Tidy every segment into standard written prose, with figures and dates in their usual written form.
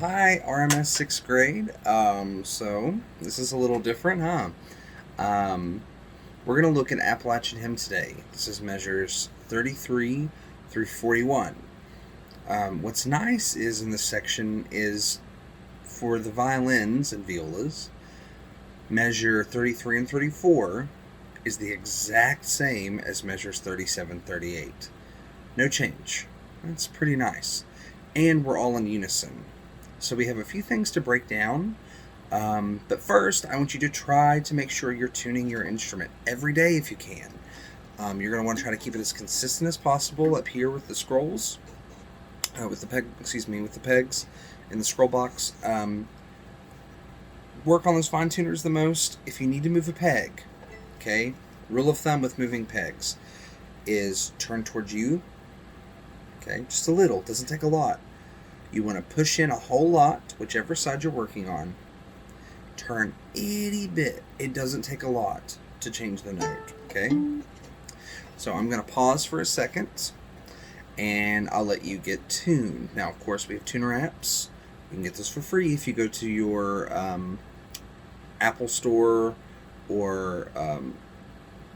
Hi, RMS 6th grade. So this is a little different, huh? We're going to look at Appalachian hymn today. This is measures 33 through 41. What's nice is in this section is for the violins and violas, measure 33 and 34 is the exact same as measures 37, 38. No change. That's pretty nice. And we're all in unison. So we have a few things to break down. But first, I want you to try to make sure you're tuning your instrument every day if you can. You're going to want to try to keep it as consistent as possible up here with the scrolls, with the pegs in the scroll box. Work on those fine tuners the most. If you need to move a peg, okay, rule of thumb with moving pegs is turn towards you. Okay, just a little, doesn't take a lot. You want to push in a whole lot, whichever side you're working on. Turn itty bit. It doesn't take a lot to change the note, okay? So I'm going to pause for a second, and I'll let you get tuned. Now, of course, we have tuner apps. You can get this for free if you go to your Apple Store or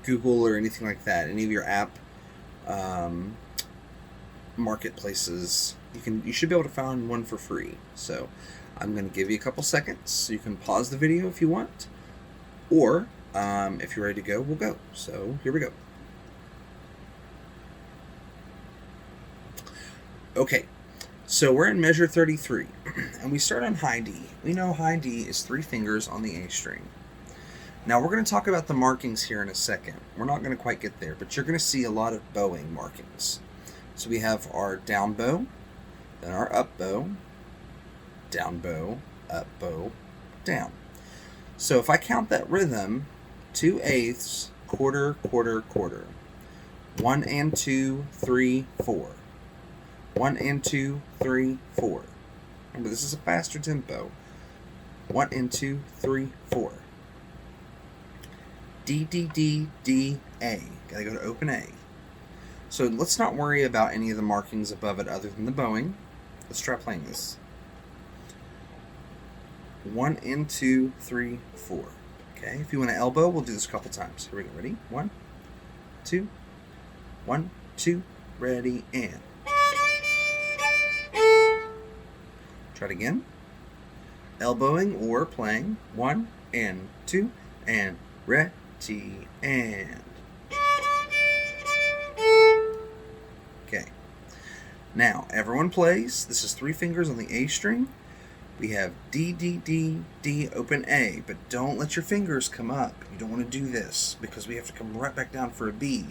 Google or anything like that. Any of your app marketplaces. You should be able to find one for free. So I'm going to give you a couple seconds so you can pause the video if you want, or if you're ready to go, we'll go. So here we go. Okay, so we're in measure 33 and we start on high D. We know high D is 3 fingers on the A string. Now we're going to talk about the markings here in a second. We're not going to quite get there, but you're going to see a lot of bowing markings. So we have our down bow, then our up bow, down bow, up bow, down. So if I count that rhythm, 2/8, quarter, quarter, quarter. 1 and 2, 3, 4. 1 and 2, 3, 4. Remember, this is a faster tempo. 1 and 2, 3, 4. D, D, D, D, A. Gotta go to open A. So let's not worry about any of the markings above it other than the bowing. Let's try playing this. 1 and 2, 3, 4. Okay, if you want to elbow, we'll do this a couple times. Here we go. Ready? 1, 2, 1, 2, ready, and. Try it again. Elbowing or playing. 1 and 2 and ready, and. Okay. Now, everyone plays. This is 3 fingers on the A string. We have D, D, D, D, open A, but don't let your fingers come up. You don't want to do this because we have to come right back down for a B.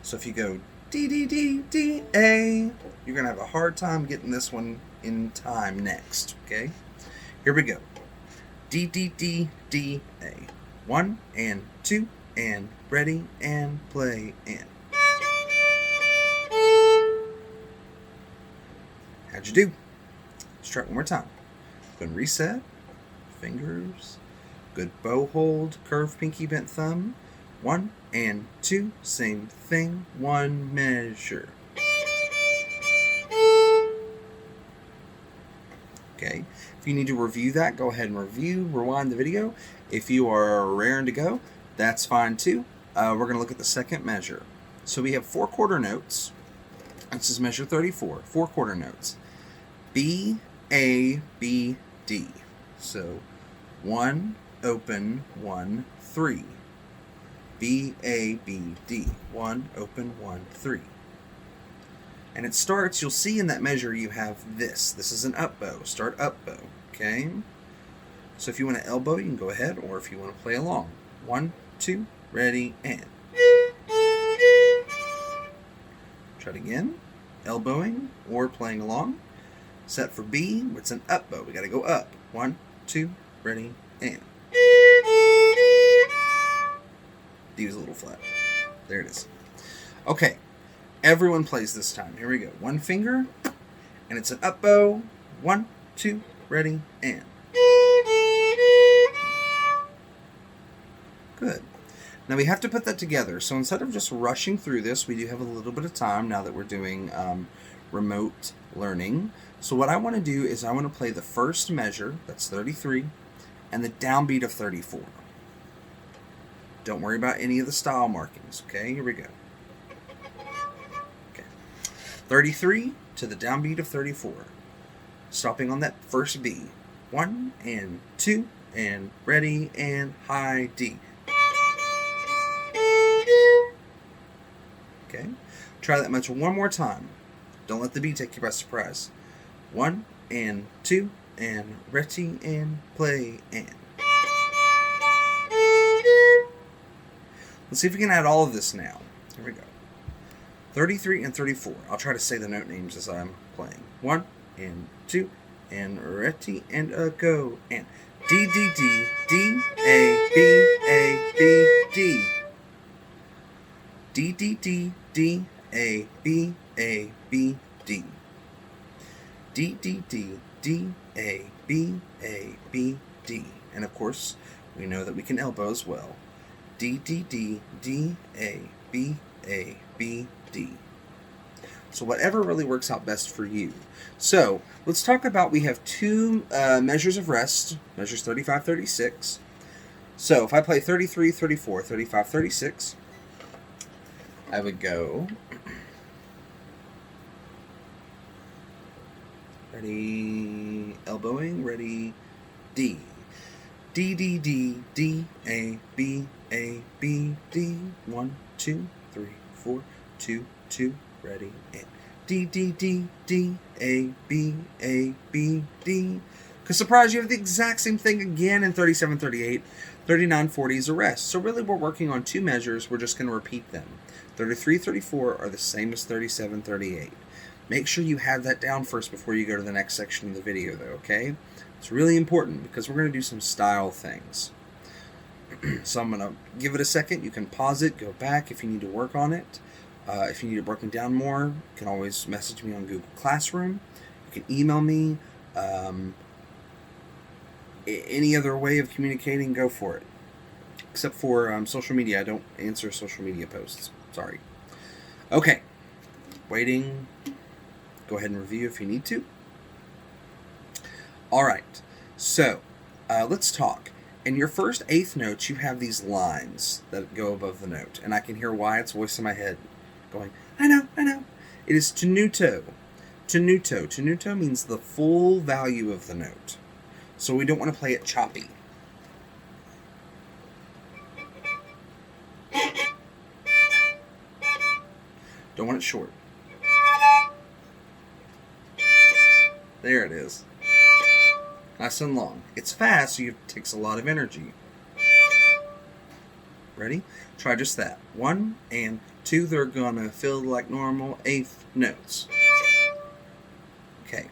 So if you go D, D, D, D, A, you're going to have a hard time getting this one in time next, okay? Here we go. D, D, D, D, A. 1 and 2 and ready and play and. How'd you do? Let's try it one more time. Go and reset. Fingers. Good bow hold. Curve pinky bent thumb. 1 and 2. Same thing. 1 measure. Okay. If you need to review that, go ahead and rewind the video. If you are raring to go, that's fine too. We're going to look at the second measure. So we have 4 quarter notes. This is measure 34. 4 quarter notes. B, A, B, D. So 1, open, 1, 3. B, A, B, D. 1, open, 1, 3. And it starts, you'll see in that measure you have this. This is an up bow. Start up bow. Okay? So if you want to elbow, you can go ahead, or if you want to play along. 1, 2, ready, and. Try it again. Elbowing or playing along. Set for B, it's an up bow. We got to go up. 1, 2, ready, and. D was a little flat. There it is. Okay, everyone plays this time. Here we go. 1 finger, and it's an up bow. 1, 2, ready, and. Good. Now we have to put that together. So instead of just rushing through this, we do have a little bit of time now that we're doing remote learning. So what I want to do is I want to play the first measure, that's 33, and the downbeat of 34. Don't worry about any of the style markings, okay? Here we go. Okay. 33 to the downbeat of 34. Stopping on that first B. 1 and 2 and ready and high D. Okay. Try that much one more time. Don't let the beat take you by surprise. 1 and 2 and ready and play and. Let's see if we can add all of this now. Here we go. 33 and 34. I'll try to say the note names as I'm playing. 1 and 2 and ready and a go and D D D D A B A B D D D D D A B A B D D D D D A B A B D, and of course we know that we can elbow as well. D D D D A B A B D. So whatever really works out best for you. So let's talk about, we have two measures of rest, measures 35, 36. So if I play 33, 34, 35, 36, I would go, ready, elbowing, ready, D. D, D, D, D, A, B, A, B, D. 1, 2, 3, 4, 2, 2, ready, and D, D, D, D, A, B, A, B, D. Because surprise, you have the exact same thing again in 37, 38. 39, 40 is a rest. So really we're working on two measures. We're just going to repeat them. 33, 34 are the same as 37, 38. Make sure you have that down first before you go to the next section of the video, though, okay? It's really important because we're going to do some style things. So I'm going to give it a second. You can pause it, go back if you need to work on it. If you need it broken down more, you can always message me on Google Classroom. You can email me. Any other way of communicating, go for it. Except for social media. I don't answer social media posts. Sorry. Okay. Waiting. Go ahead and review if you need to. Alright. So, let's talk. In your first eighth notes, you have these lines that go above the note. And I can hear Wyatt's voice in my head going, I know, I know. It is tenuto. Tenuto. Tenuto means the full value of the note. So we don't want to play it choppy. Don't want it short. There it is. Nice and long. It's fast, so it takes a lot of energy. Ready? Try just that. 1 and 2, they're gonna feel like normal eighth notes. Okay.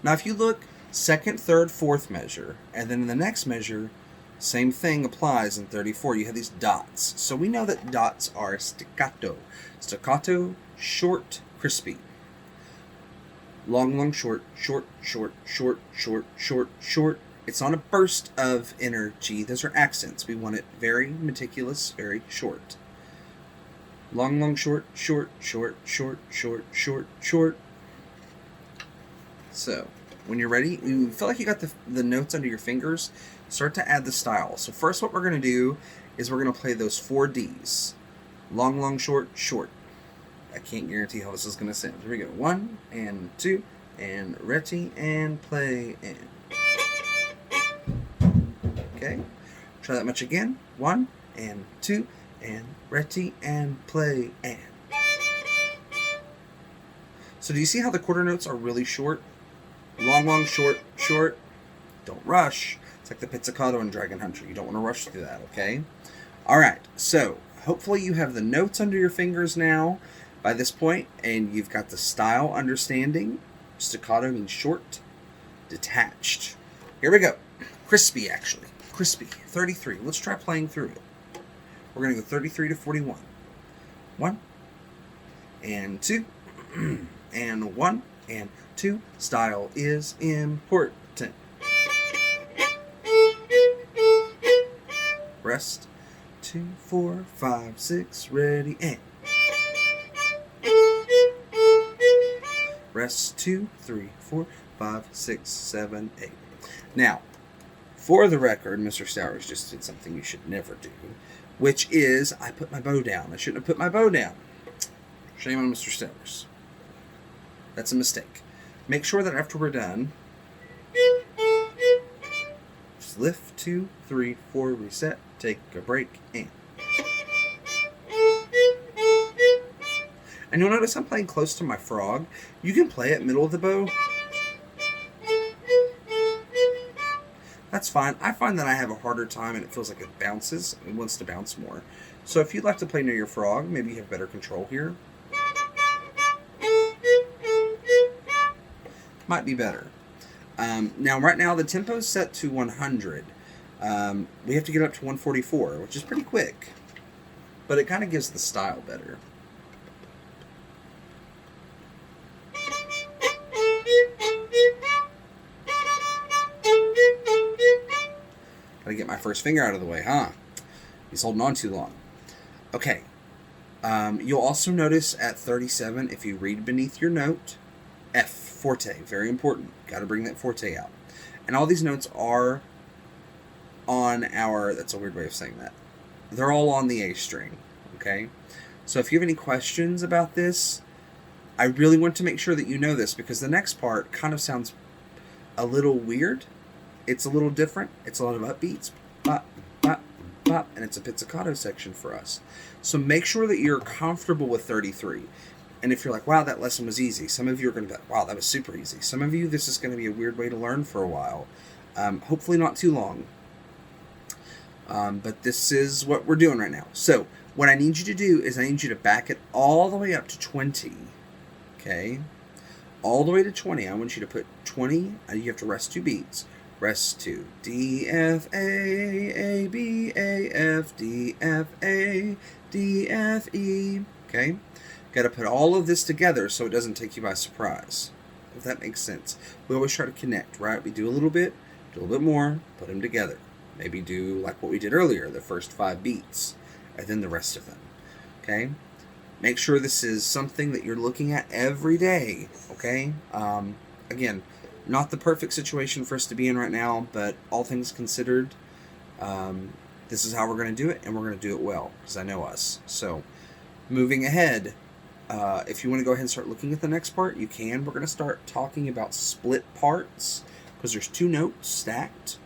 Now if you look, second, third, fourth measure, and then in the next measure, same thing applies in 34. You have these dots. So we know that dots are staccato. Staccato, short, crispy. Long, long, short, short, short, short, short, short, short. It's on a burst of energy. Those are accents. We want it very meticulous, very short. Long, long, short, short, short, short, short, short, short. So, when you're ready, when you feel like you got the notes under your fingers, start to add the style. So first what we're going to do is we're going to play those 4 Ds. Long, long, short, short. I can't guarantee how this is going to sound. Here we go. 1 and 2 and ready and play and. Okay. Try that much again. 1 and 2 and ready and play and. So do you see how the quarter notes are really short? Long, long, short, short. Don't rush. It's like the pizzicato in Dragon Hunter. You don't want to rush through that, okay? Alright, so hopefully you have the notes under your fingers now by this point, and you've got the style understanding. Staccato means short, detached. Here we go. Crispy, actually. Crispy. 33. Let's try playing through it. We're going to go 33 to 41. 1 and 2 and 1 and 2. Style is important. Rest. 2, 4, 5, 6. Ready and. Rest. 2, 3, 4, 5, 6, 7, 8. Now, for the record, Mr. Stowers just did something you should never do, which is I put my bow down. I shouldn't have put my bow down. Shame on Mr. Stowers. That's a mistake. Make sure that after we're done, just lift, 2, 3, 4, reset, take a break, and you'll notice I'm playing close to my frog. You can play it middle of the bow. That's fine. I find that I have a harder time and it feels like it bounces. It wants to bounce more. So if you'd like to play near your frog, maybe you have better control here. Might be better. Now, right now, the tempo is set to 100. We have to get up to 144, which is pretty quick. But it kind of gives the style better. Gotta get my first finger out of the way, huh? He's holding on too long. Okay. You'll also notice at 37, if you read beneath your note, F, forte, very important. Got to bring that forte out. And all these notes are on our, that's a weird way of saying that. They're all on the A string, okay? So if you have any questions about this, I really want to make sure that you know this because the next part kind of sounds a little weird. It's a little different. It's a lot of upbeats, bop, bop, bop, and it's a pizzicato section for us. So make sure that you're comfortable with 33. And if you're like, wow, that lesson was easy, some of you are going to be like, wow, that was super easy. Some of you, this is going to be a weird way to learn for a while. Hopefully not too long. But this is what we're doing right now. So what I need you to do is I need you to back it all the way up to 20. Okay? All the way to 20. I want you to put 20. You have to rest 2 beats. Rest 2. D, F, A, A, B, A, F, D, F, A, D, F, E. Okay? Got to put all of this together so it doesn't take you by surprise. If that makes sense. We always try to connect, right? We do a little bit, do a little bit more, put them together. Maybe do like what we did earlier, the first 5 beats, and then the rest of them. Okay? Make sure this is something that you're looking at every day. Okay? Again, not the perfect situation for us to be in right now, but all things considered, this is how we're going to do it, and we're going to do it well, because I know us. So, moving ahead, if you want to go ahead and start looking at the next part, you can. We're going to start talking about split parts, because there's 2 notes stacked.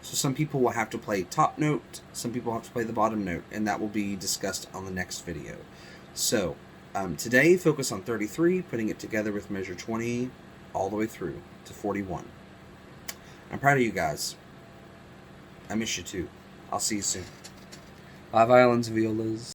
So some people will have to play top note, some people have to play the bottom note, and that will be discussed on the next video. So, today, focus on 33, putting it together with measure 20, all the way through to 41. I'm proud of you guys. I miss you too. I'll see you soon. Bye, violins and violas.